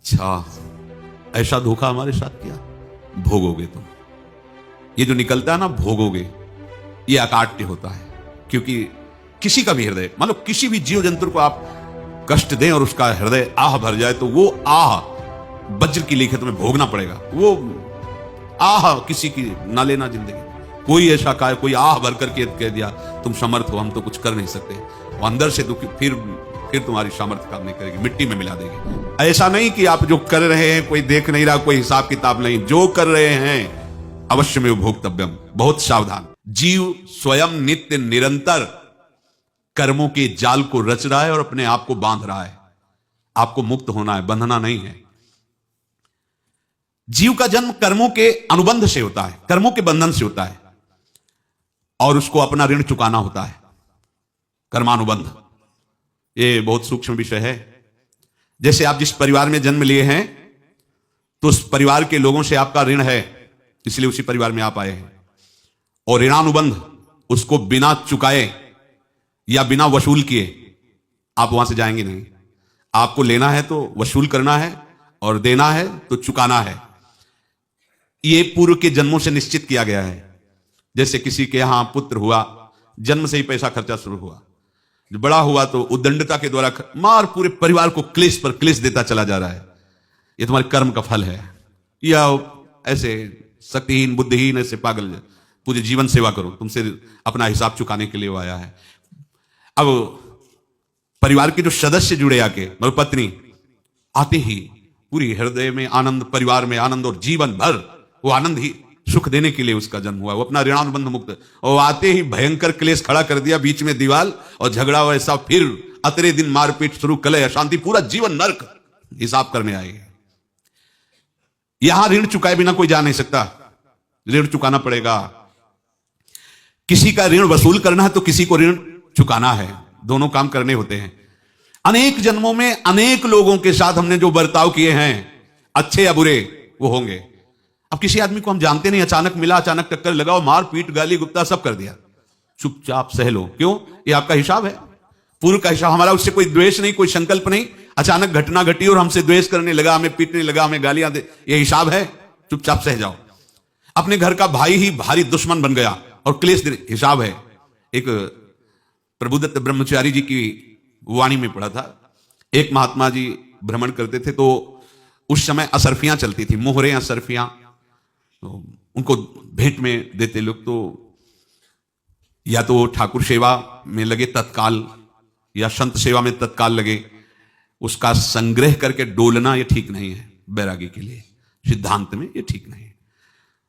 अच्छा, ऐसा धोखा हमारे साथ किया, भोगोगे तुम। ये जो निकलता है ना, भोगोगे, ये अकाट्य होता है। क्योंकि किसी का भी हृदय, मान लो किसी भी जीव जंतु को आप कष्ट दें और उसका हृदय आह भर जाए, तो वो आह वज्र की लेखे तुम्हें भोगना पड़ेगा। वो आह किसी की ना लेना जिंदगी। कोई ऐसा कहा, कोई आह भर करके कह दिया तुम समर्थ हो, हम तो कुछ कर नहीं सकते, वो अंदर से दुखी, फिर तुम्हारी सामर्थ्य काम नहीं करेगी, मिट्टी में मिला देगी। ऐसा नहीं कि आप जो कर रहे हैं कोई देख नहीं रहा, कोई हिसाब किताब नहीं, जो कर रहे हैं अवश्य में भोक्तव्यम। बहुत सावधान। जीव स्वयं नित्य निरंतर कर्मों के जाल को रच रहा है और अपने आप को बांध रहा है। आपको मुक्त होना है, बंधना नहीं है। जीव का जन्म कर्मों के अनुबंध से होता है, कर्मों के बंधन से होता है, और उसको अपना ऋण चुकाना होता है। कर्मानुबंध ये बहुत सूक्ष्म विषय है। जैसे आप जिस परिवार में जन्म लिए हैं, तो उस परिवार के लोगों से आपका ऋण है, इसलिए उसी परिवार में आप आए हैं। और ऋणानुबंध, उसको बिना चुकाए या बिना वसूल किए आप वहां से जाएंगे नहीं। आपको लेना है तो वसूल करना है, और देना है तो चुकाना है। ये पूर्व के जन्मों से निश्चित किया गया है। जैसे किसी के यहां पुत्र हुआ, जन्म से ही पैसा खर्चा शुरू हुआ, बड़ा हुआ तो उद्दंडता के द्वारा मार पूरे परिवार को क्लेश पर क्लेश देता चला जा रहा है। ये तुम्हारे कर्म का फल है। या ऐसे शक्तिहीन बुद्धिहीन ऐसे पागल पूरे जीवन सेवा करो, तुमसे अपना हिसाब चुकाने के लिए वो आया है। अब परिवार के जो सदस्य जुड़े आके, मतलब पत्नी, आते ही पूरी हृदय में आनंद, परिवार में आनंद, और जीवन भर वो आनंद ही सुख देने के लिए उसका जन्म हुआ। वो अपना ऋणानुबंध मुक्त, और आते ही भयंकर क्लेश खड़ा कर दिया, बीच में दीवार और झगड़ा वैसा, फिर अतरे दिन मारपीट शुरू, कलह अशांति, पूरा जीवन नर्क हिसाब करने आए। यहां ऋण चुकाए बिना कोई जा नहीं सकता, ऋण चुकाना पड़ेगा। किसी का ऋण वसूल करना है तो किसी को ऋण चुकाना है, दोनों काम करने होते हैं। अनेक जन्मों में अनेक लोगों के साथ हमने जो बर्ताव किए हैं, अच्छे या बुरे, वो होंगे। अब किसी आदमी को हम जानते नहीं, अचानक मिला, अचानक टक्कर लगाओ, मार पीट गाली गुप्ता सब कर दिया, चुपचाप सह लो। क्यों? ये आपका हिसाब है, पूर्व का हिसाब। हमारा उससे कोई द्वेष नहीं, कोई संकल्प नहीं। अचानक घटना घटी और हमसे द्वेष करने लगा, हमें पीटने लगा, हमें गालियां दे, ये हिसाब है, चुपचाप सह जाओ। अपने घर का भाई ही भारी दुश्मन बन गया और क्लेश दे, हिसाब है। एक प्रभुदत्त ब्रह्मचारी जी की वाणी में पढ़ा था, एक महात्मा जी भ्रमण करते थे, तो उस समय असरफियां चलती थी, मोहरे असरफियां, तो उनको भेंट में देते लोग। तो या तो ठाकुर सेवा में लगे तत्काल, या संत सेवा में तत्काल लगे। उसका संग्रह करके डोलना ये ठीक नहीं है, बैरागी के लिए सिद्धांत में ये ठीक नहीं है।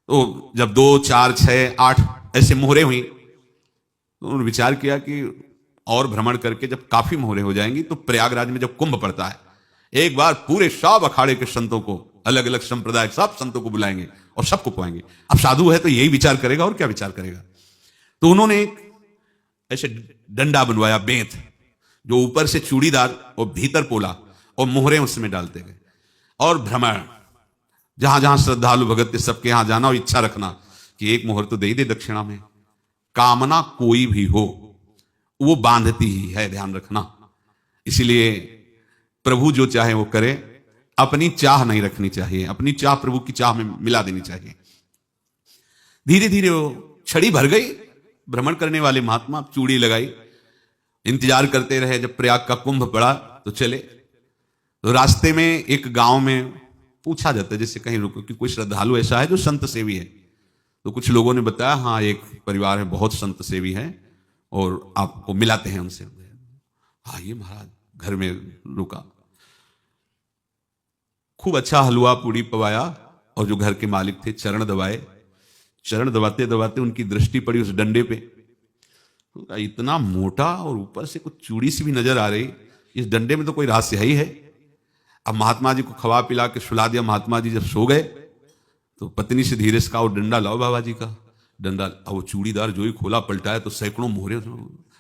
तो जब 2, 4, 6, 8 ऐसे मोहरे हुई, तो उन्होंने विचार किया कि और भ्रमण करके जब काफी मोहरे हो जाएंगी, तो प्रयागराज में जब कुंभ पड़ता है, एक बार पूरे सब अखाड़े के संतों को, अलग अलग संप्रदाय सब संतों को बुलाएंगे और सबको पाएंगे। अब साधु है तो यही विचार करेगा, और क्या विचार करेगा। तो उन्होंने एक ऐसे डंडा बनवाया, बेंत, जो ऊपर से चूड़ीदार और भीतर पोला, और मोहरे उसमें डालते गए। और भ्रमण, जहां जहां श्रद्धालु भगत थे सबके यहां जाना, और इच्छा रखना कि एक मोहर तो दे ही दे दक्षिणा में। कामना कोई भी हो वो बांधती ही है, ध्यान रखना। इसलिए प्रभु जो चाहे वो करे, अपनी चाह नहीं रखनी चाहिए, अपनी चाह प्रभु की चाह में मिला देनी चाहिए। धीरे धीरे वो छड़ी भर गई। भ्रमण करने वाले महात्मा चूड़ी लगाई, इंतजार करते रहे। जब प्रयाग का कुंभ पड़ा तो चले। तो रास्ते में एक गांव में पूछा जाता है, जैसे कहीं रुको, कि कोई श्रद्धालु ऐसा है जो संत सेवी है। तो कुछ लोगों ने बताया, हाँ एक परिवार है, बहुत संत सेवी है, और आपको मिलाते हैं उनसे। हाँ ये महाराज, घर में रुका, खूब अच्छा हलवा पूड़ी पवाया, और जो घर के मालिक थे चरण दबाए। चरण दबाते दबाते उनकी दृष्टि पड़ी उस डंडे पे, इतना मोटा और ऊपर से कुछ चूड़ी सी भी नजर आ रही, इस डंडे में तो कोई रहस्य ही है। अब महात्मा जी को खवा पिला के सुला दिया। महात्मा जी जब सो गए तो पत्नी से धीरे से कहा, वो डंडा लाओ बाबा जी का डंडा। अब वो चूड़ीदार जो ही खोला पलटाया तो सैकड़ों मोहरे।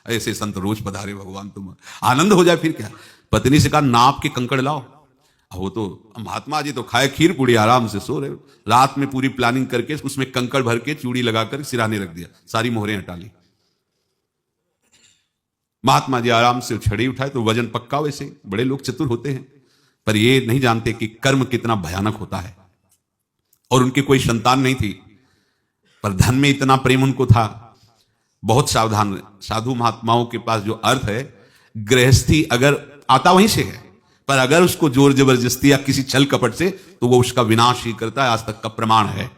ऐसे संत रोज पधारे भगवान, तुम आनंद हो जाए फिर क्या। पत्नी से कहा, नाप के कंकड़ लाओ। वो तो महात्मा जी तो खाए खीर पूड़ी, आराम से सो रहे। रात में पूरी प्लानिंग करके उसमें कंकड़ भर के चूड़ी लगाकर सिराने रख दिया, सारी मोहरें हटा ली। महात्मा जी आराम से छड़ी उठाए तो वजन पक्का, वैसे बड़े लोग चतुर होते हैं, पर ये नहीं जानते कि कर्म कितना भयानक होता है। और उनकी कोई संतान नहीं थी, पर धन में इतना प्रेम उनको था। बहुत सावधान साधु महात्माओं के पास जो अर्थ है, गृहस्थी अगर आता वहीं से है, पर अगर उसको जोर जबरदस्ती या किसी छल कपट से, तो वो उसका विनाश ही करता है। आज तक का प्रमाण है।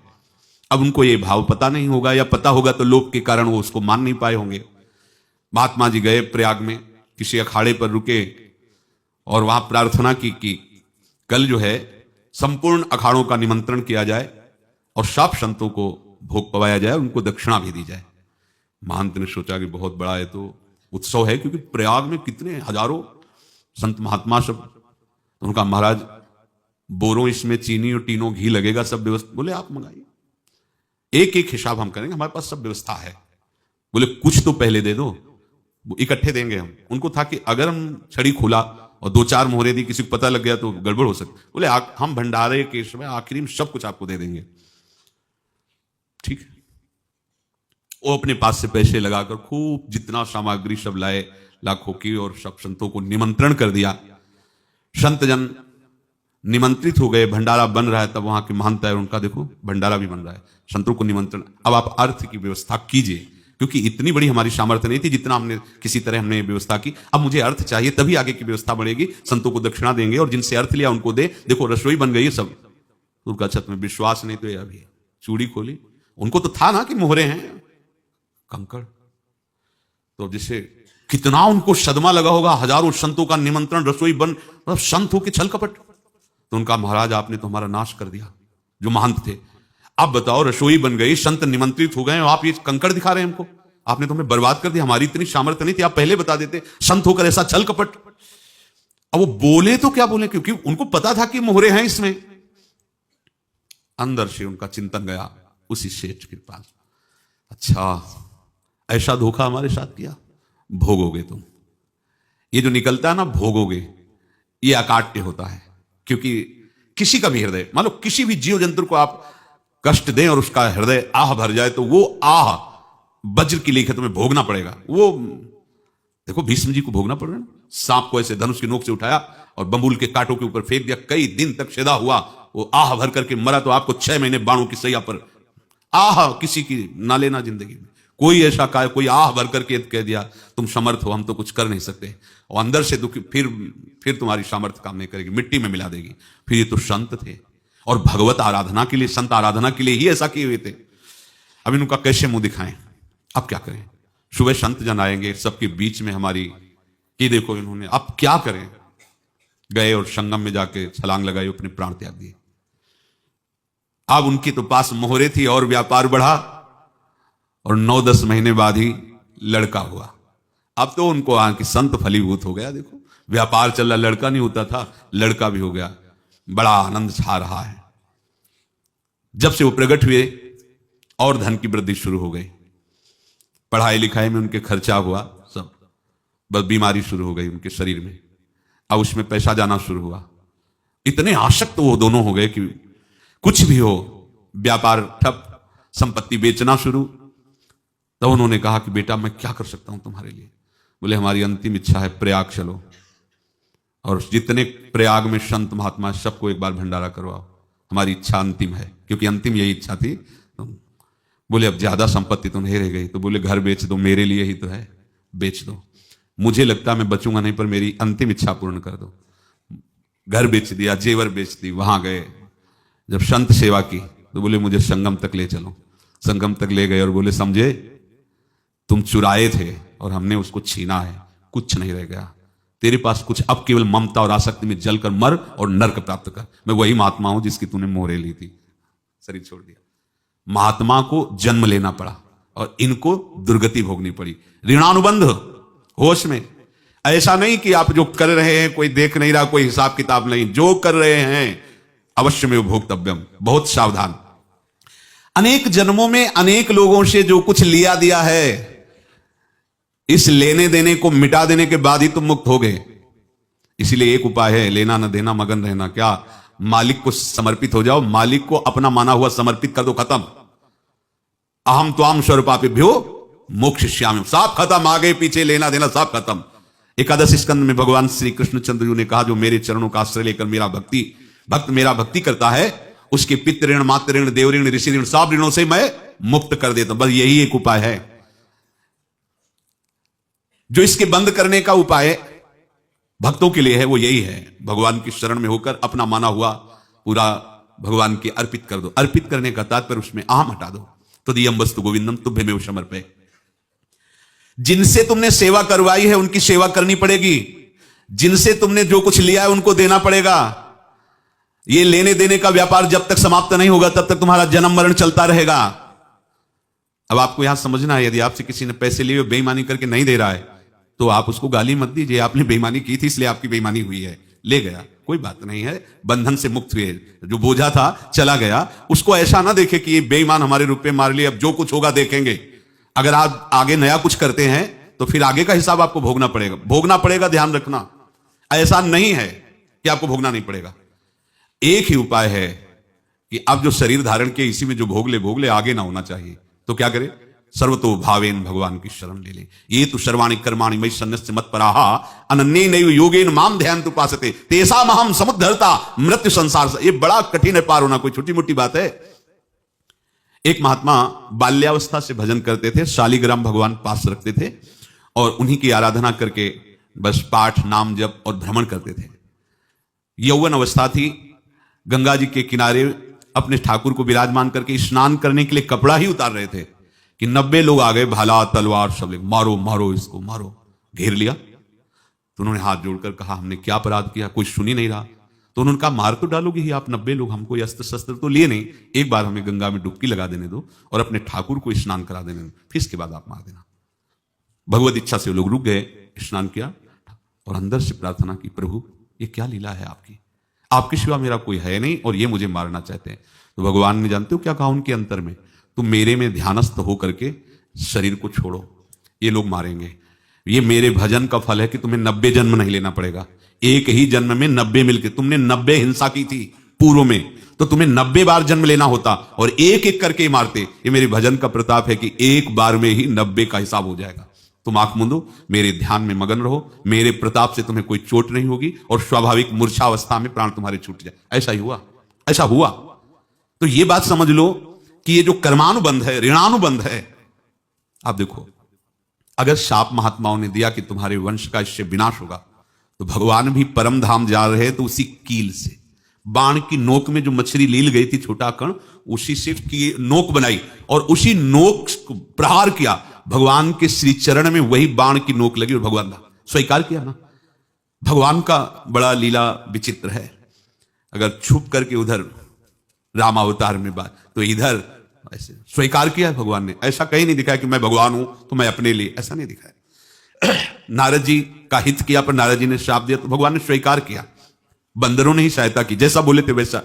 अब उनको ये भाव पता नहीं होगा, या पता होगा तो लोभ के कारण वो उसको मान नहीं पाए होंगे। महात्मा जी गए प्रयाग में, किसी अखाड़े पर रुके और वहां प्रार्थना की कि कल जो है संपूर्ण अखाड़ों का निमंत्रण किया जाए और सब संतों को भोग पवाया जाए, उनको दक्षिणा भी दी जाए। महंत ने सोचा कि बहुत बड़ा है तो उत्सव है, क्योंकि प्रयाग में कितने हजारों संत महात्मा सब। तो उनका महाराज बोरों इसमें चीनी और टीनो घी लगेगा, सब व्यवस्था। बोले आप मंगाइए, एक एक हिसाब हम करेंगे, हमारे पास सब व्यवस्था है। बोले कुछ तो पहले दे दो, इकट्ठे देंगे हम। उनको था कि अगर हम छड़ी खोला और 2-4 मोहरे दी, किसी को पता लग गया तो गड़बड़ हो सकती। बोले हम भंडारे के समय आखिरी में सब कुछ आपको दे देंगे। ठीक है। वो अपने पास से पैसे लगाकर खूब जितना सामग्री सब लाए, लाखों की, और सब संतों को निमंत्रण कर दिया। संत जन निमंत्रित हो गए, भंडारा बन रहा है। तब वहां के महंत है, उनका देखो भंडारा भी बन रहा है, संतों को निमंत्रण। अब आप अर्थ की व्यवस्था कीजिए, क्योंकि इतनी बड़ी हमारी सामर्थ्य नहीं थी जितना हमने किसी तरह हमने व्यवस्था की। अब मुझे अर्थ चाहिए, तभी आगे की व्यवस्था बढ़ेगी। संतों को दक्षिणा देंगे और जिनसे अर्थ लिया उनको दे। देखो रसोई बन गई है सब। उनका छत में विश्वास नहीं तो अभी चूड़ी खोली। उनको तो था ना कि मोहरे हैं कंकड़। तो जिसे कितना उनको सदमा लगा होगा, हजारों संतों का निमंत्रण, रसोई बन, मतलब संत हो के छल कपट। तो उनका महाराज आपने तो हमारा नाश कर दिया, जो महंत थे। अब बताओ रसोई बन गई, संत निमंत्रित हो गए, आप ये कंकड़ दिखा रहे हैं हमको। आपने तो हमें बर्बाद कर दिया, हमारी इतनी सामर्थ्य नहीं थी, आप पहले बता देते। संत होकर ऐसा छल कपट। अब वो बोले तो क्या बोले, क्योंकि उनको पता था कि मोहरे हैं इसमें। अंदर से उनका चिंतन गया उसी सेठ के पास, अच्छा ऐसा धोखा हमारे साथ किया, भोगोगे तुम। ये जो निकलता है ना भोगोगे, ये अकाट्य होता है। क्योंकि किसी का भी हृदय, मान लो किसी भी जीव जंतु को आप कष्ट दें और उसका हृदय आह भर जाए, तो वो आह वज्र की लेखे तुम्हें भोगना पड़ेगा। वो देखो भीष्म जी को भोगना पड़ रहा है। सांप को ऐसे धनुष की नोक से उठाया और बंबूल के कांटों के ऊपर फेंक दिया, कई दिन तक सेदा हुआ, वो आह भर करके मरा। तो आपको 6 महीने बाणों की सैया पर आह किसी की ना लेना जिंदगी में। कोई ऐसा कहा, कोई आह भर करके कह दिया तुम समर्थ हो, हम तो कुछ कर नहीं सकते, और अंदर से दुखी, फिर तुम्हारी सामर्थ्य काम नहीं करेगी, मिट्टी में मिला देगी। फिर ये तो संत थे, और भगवत आराधना के लिए, संत आराधना के लिए ही ऐसा किए हुए थे। अब इनका कैसे मुंह दिखाएं, अब क्या करें। सुबह संत जन आएंगे, सबके बीच में हमारी ये देखो इन्होंने, अब क्या करें। गए और संगम में जाके छलांग लगाई, अपने प्राण त्याग दिए। अब उनकी तो पास मोहरे थी और व्यापार बढ़ा, और 9-10 महीने बाद ही लड़का हुआ। अब तो उनको कि संत फलीभूत हो गया। देखो व्यापार चल रहा, लड़का नहीं होता था, लड़का भी हो गया। बड़ा आनंद छा रहा है। जब से वो प्रकट हुए और धन की वृद्धि शुरू हो गई, पढ़ाई लिखाई में उनके खर्चा हुआ, सब बस बीमारी शुरू हो गई उनके शरीर में। अब उसमें पैसा जाना शुरू हुआ। इतने आसक्त वो दोनों हो गए कि कुछ भी हो, व्यापार ठप, संपत्ति बेचना शुरू। तब उन्होंने कहा कि बेटा मैं क्या कर सकता हूं तुम्हारे लिए। बोले हमारी अंतिम इच्छा है, प्रयाग चलो और जितने प्रयाग में संत महात्मा सबको एक बार भंडारा करवाओ। हमारी इच्छा अंतिम है, क्योंकि अंतिम यही इच्छा थी। तो बोले अब ज्यादा संपत्ति तो नहीं रह गई। तो बोले घर बेच दो, मेरे लिए ही तो है, बेच दो। मुझे लगता मैं बचूंगा नहीं, पर मेरी अंतिम इच्छा पूर्ण कर दो। घर बेच दिया, जेवर बेच दी। वहां गए, जब संत सेवा की तो बोले मुझे संगम तक ले चलो। संगम तक ले गए और बोले समझे तुम चुराए थे और हमने उसको छीना है, कुछ नहीं रह गया तेरे पास कुछ, अब केवल ममता और आसक्ति में जलकर मर और नरक प्राप्त कर। मैं वही महात्मा हूं जिसकी तूने मोहरे ली थी, शरीर छोड़ दिया। महात्मा को जन्म लेना पड़ा और इनको दुर्गति भोगनी पड़ी। ऋणानुबंध होश में, ऐसा नहीं कि आप जो कर रहे हैं कोई देख नहीं रहा, कोई हिसाब किताब नहीं, जो कर रहे हैं अवश्य में भोक्तव्यम। बहुत सावधान। अनेक जन्मों में अनेक लोगों से जो कुछ लिया दिया है, इस लेने देने को मिटा देने के बाद ही तुम मुक्त हो गए। इसीलिए एक उपाय है, लेना न देना मगन रहना। क्या? मालिक को समर्पित हो जाओ, मालिक को अपना माना हुआ समर्पित कर दो, खत्म। अहम त्वाम स्वरूपापिभ्यो मोक्षयिष्यामि, सब खत्म, आगे पीछे लेना देना सब खत्म। एकादश स्कंद में भगवान श्री कृष्णचंद्र जी ने कहा, जो मेरे चरणों का आश्रय लेकर भक्त मेरा भक्ति करता है, उसके पितृ ऋण, मातृ ऋण, देव ऋण, ऋषि ऋण, सब ऋणों से मैं मुक्त कर देता हूं। बस यही एक उपाय है जो इसके बंद करने का उपाय भक्तों के लिए है, वो यही है, भगवान की शरण में होकर अपना माना हुआ पूरा भगवान के अर्पित कर दो। अर्पित करने का तात्पर्य उसमें अहम हटा दो। तो दियम वस्तु गोविंदम तुभ्यमेव समर्पये। जिनसे तुमने सेवा करवाई है उनकी सेवा करनी पड़ेगी, जिनसे तुमने जो कुछ लिया है उनको देना पड़ेगा। ये लेने देने का व्यापार जब तक समाप्त नहीं होगा तब तक तुम्हारा जन्म मरण चलता रहेगा। अब आपको यहां समझना है, यदि आपसे किसी ने पैसे लिए बेईमानी करके नहीं दे रहा है तो आप उसको गाली मत दीजिए, आपने बेईमानी की थी इसलिए आपकी बेईमानी हुई है, ले गया, कोई बात नहीं है, बंधन से मुक्त हुए, जो बोझा था चला गया। उसको ऐसा ना देखे कि ये बेईमान हमारे रुपए मार लिए, अब जो कुछ होगा देखेंगे। अगर आप आगे नया कुछ करते हैं तो फिर आगे का हिसाब आपको भोगना पड़ेगा, ध्यान रखना। ऐसा नहीं है कि आपको भोगना नहीं पड़ेगा। एक ही उपाय है कि अब जो शरीर धारण किए इसी में जो भोग ले, आगे ना होना चाहिए। तो क्या करें? सर्वतो भावेन भगवान की शरण ले ले। ये तो सर्वाणि कर्माणि मयि सन्न्यस्य मत्पराः अनन्येनैव योगेन माम ध्यायन्तु उपासते तेषामहं समुद्धर्ता मृत्यु संसार से। ये बड़ा कठिन है, पार होना कोई छोटी मोटी बात है। एक महात्मा बाल्यावस्था से भजन करते थे, शालिग्राम भगवान पास रखते थे और उन्हीं की आराधना करके बस पाठ, नाम, जप और भ्रमण करते थे। यौवन अवस्था थी, गंगा जी के किनारे अपने ठाकुर को विराजमान करके स्नान करने के लिए कपड़ा ही उतार रहे थे कि 90 लोग आ गए, भाला तलवार सब ले, मारो मारो इसको मारो, घेर लिया। तो उन्होंने हाथ जोड़कर कहा, हमने क्या अपराध किया? कोई सुन ही नहीं रहा। तो उन्होंने कहा, मार तो डालोगे ही आप 90 लोग, हमको अस्त्र शस्त्र तो लिए नहीं, एक बार हमें गंगा में डुबकी लगा देने दो और अपने ठाकुर को स्नान करा देने दो, फिर इसके बाद आप मार देना। भगवत इच्छा से वो लोग रुक गए, स्नान किया और अंदर से प्रार्थना की, प्रभु ये क्या लीला है आपके सिवा मेरा कोई है नहीं और ये मुझे मारना चाहते हैं। तो भगवान ने जानते हो क्या कहा उनके अंतर में? तुम मेरे में ध्यानस्थ होकर के शरीर को छोड़ो, ये लोग मारेंगे। ये मेरे भजन का फल है कि तुम्हें 90 जन्म नहीं लेना पड़ेगा। एक ही जन्म में 90 मिलके, तुमने 90 हिंसा की थी पूर्व में, तो तुम्हें 90 बार जन्म लेना होता और एक एक करके मारते। ये मेरे भजन का प्रताप है कि एक बार में ही 90 का हिसाब हो जाएगा। तुम आंख मूंदो, मेरे ध्यान में मगन रहो, मेरे प्रताप से तुम्हें कोई चोट नहीं होगी और स्वाभाविक मूर्छावस्था में प्राण तुम्हारे छूट जाए। ऐसा ही हुआ, ऐसा हुआ। तो ये बात समझ लो कि ये जो कर्मानुबंध है, ऋणानुबंध है। आप देखो, अगर शाप महात्माओं ने दिया कि तुम्हारे वंश का इससे विनाश होगा, तो भगवान भी परम धाम जा रहे तो उसी कील से, बाण की नोक में जो मछली लील गई थी, छोटा कण, उसी से की नोक बनाई और उसी नोक को प्रहार किया। भगवान के श्री चरण में वही बाण की नोक लगी और भगवान स्वीकार किया ना। भगवान का बड़ा लीला विचित्र है। अगर छुप करके उधर रामावतार में बात, तो इधर ऐसे स्वीकार किया भगवान ने। ऐसा कहीं नहीं दिखाया कि मैं भगवान हूं तो मैं अपने लिए, ऐसा नहीं दिखाया। नारद जी का हित किया पर नारद जी ने श्राप दिया तो भगवान ने स्वीकार किया। बंदरों ने ही सहायता की, जैसा बोले थे वैसा।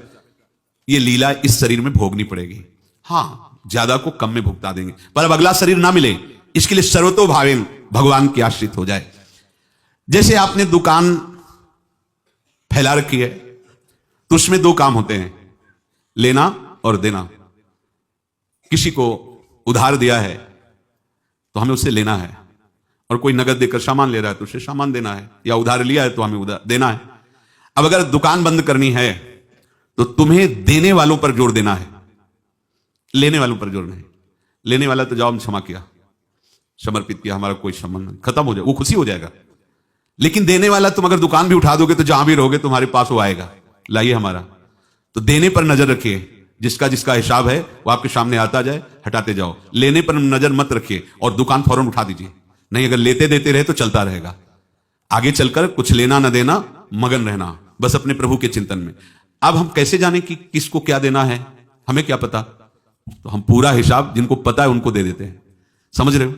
ये लीला इस शरीर में भोगनी पड़ेगी। हाँ, ज्यादा को कम में भुगता देंगे, पर अब अगला शरीर ना मिले इसके लिए सर्वतो भावेन भगवान के आश्रित हो जाए। जैसे आपने दुकान फैला रखी है तो उसमें दो काम होते हैं, लेना और देना। किसी को उधार दिया है तो हमें उससे लेना है, और कोई नगद देकर सामान ले रहा है तो उसे सामान देना है, या उधार लिया है तो हमें उधार देना है। अब अगर दुकान बंद करनी है तो तुम्हें देने वालों पर जोर देना है, लेने वालों पर जोर नहीं। लेने वाला तो जवाब क्षमा किया, समर्पित किया, हमारा कोई संबंध नहीं, खत्म हो जाए, वो खुशी हो जाएगा। लेकिन देने वाला, तुम अगर दुकान भी उठा दोगे तो जहां भी रहोगे तुम्हारे पास वो आएगा, लाइए हमारा। तो देने पर नजर रखिए, जिसका जिसका हिसाब है वो आपके सामने आता जाए, हटाते जाओ। लेने पर नजर मत रखिए और दुकान फौरन उठा दीजिए, नहीं अगर लेते देते रहे तो चलता रहेगा। आगे चलकर कुछ लेना न देना, मगन रहना बस अपने प्रभु के चिंतन में। अब हम कैसे जाने कि किसको क्या देना है? हमें क्या पता? तो हम पूरा हिसाब जिनको पता है उनको दे देते हैं, समझ रहे हो?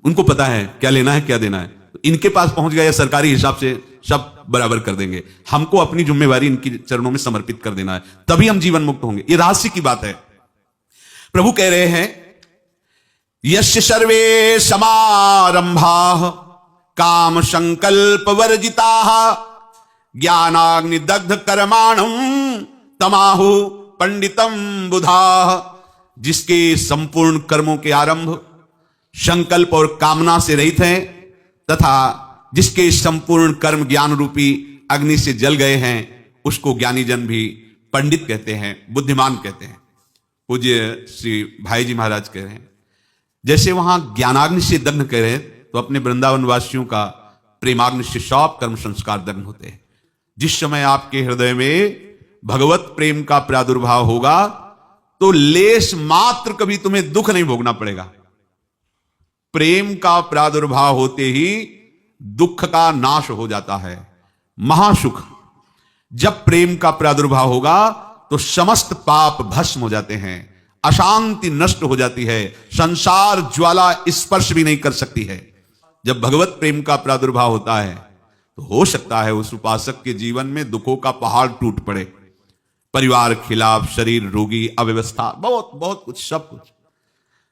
उनको पता है क्या लेना है क्या देना है, तो इनके पास पहुंच गया, सरकारी हिसाब से सब बराबर कर देंगे। हमको अपनी जिम्मेवारी इनकी चरणों में समर्पित कर देना है, तभी हम जीवन मुक्त होंगे। ये रहस्य की बात है। प्रभु कह रहे हैं, यस्य सर्वे समारंभाः काम संकल्प वर्जिताः ज्ञानाग्निदग्ध कर्माणं तमाहु पंडितम बुधाः। जिसके संपूर्ण कर्मों के आरंभ संकल्प और कामना से रहित हैं तथा जिसके संपूर्ण कर्म ज्ञान रूपी अग्नि से जल गए हैं, उसको ज्ञानी जन भी पंडित कहते हैं, बुद्धिमान कहते हैं। पूज्य श्री भाई जी महाराज कह रहे हैं, जैसे वहां ज्ञानाग्नि से दग्न कह रहे हैं, तो अपने वृंदावन वासियों का प्रेमाग्नि से सब कर्म संस्कार दग्न होते हैं। जिस समय आपके हृदय में भगवत प्रेम का प्रादुर्भाव होगा, तो लेश मात्र कभी तुम्हें दुख नहीं भोगना पड़ेगा। प्रेम का प्रादुर्भाव होते ही दुख का नाश हो जाता है, महासुख। जब प्रेम का प्रादुर्भाव होगा तो समस्त पाप भस्म हो जाते हैं, अशांति नष्ट हो जाती है, संसार ज्वाला स्पर्श भी नहीं कर सकती है। जब भगवत प्रेम का प्रादुर्भाव होता है तो हो सकता है उस उपासक के जीवन में दुखों का पहाड़ टूट पड़े, परिवार खिलाफ, शरीर रोगी, अव्यवस्था, बहुत बहुत कुछ, सब कुछ।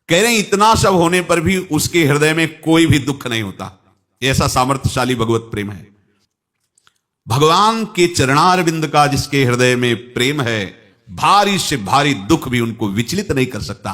कह रहे हैं इतना सब होने पर भी उसके हृदय में कोई भी दुख नहीं होता। ऐसा सामर्थ्यशाली भगवत प्रेम है। भगवान के चरणारविंद का जिसके हृदय में प्रेम है, भारी से भारी दुख भी उनको विचलित नहीं कर सकता।